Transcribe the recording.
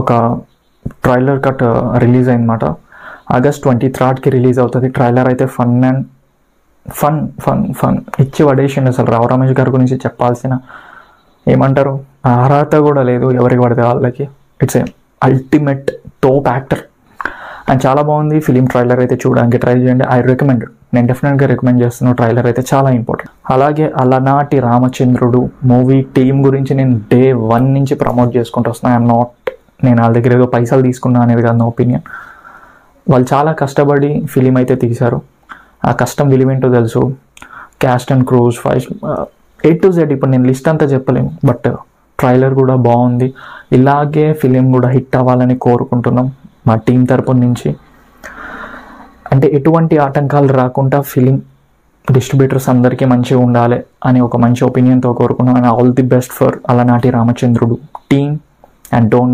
ఒక trailer cut release అయిందన్నమాట. August 23కి release అవుతుంది. ట్రైలర్ అయితే ఫన్ ఇచ్చి పడేసిండు. అసలు రావు రమేష్ గారి గురించి చెప్పాల్సిన ఏమంటారు అర్హత కూడా లేదు ఎవరికి పడితే వాళ్ళకి. It's a ultimate top actor and చాలా బాగుంది. ఫిలిం ట్రైలర్ అయితే చూడడానికి ట్రై చేయండి. ఐ రికమెండ్, నేను డెఫినెట్గా రికమెండ్ చేస్తున్నాను. ట్రైలర్ అయితే చాలా ఇంపార్టెంట్. అలాగే అలనాటి రామచంద్రుడు మూవీ టీం గురించి నేను Day 1 నుంచి ప్రమోట్ చేసుకుంటూ వస్తున్నాను. నేను వాళ్ళ దగ్గర ఏదో పైసలు తీసుకున్నా అనేది కాదు నా ఒపీనియన్. వాళ్ళు చాలా కష్టపడి ఫిలిం అయితే తీశారు. ఆ కష్టం విలువేంటో తెలుసు. Cast and crews A to Z ఇప్పుడు నేను లిస్ట్ అంతా చెప్పలేము, బట్ ట్రైలర్ కూడా బాగుంది. ఇలాగే ఫిలిం కూడా హిట్ అవ్వాలని కోరుకుంటున్నాం మా టీం తరపున నుంచి. అంటే ఎటువంటి ఆటంకాలు రాకుండా ఫిలిం డిస్ట్రిబ్యూటర్స్ అందరికీ మంచిగా ఉండాలి అని ఒక మంచి ఒపీనియన్తో కోరుకున్నాం. And all the best for Alanati Ramachandrudu team. And don't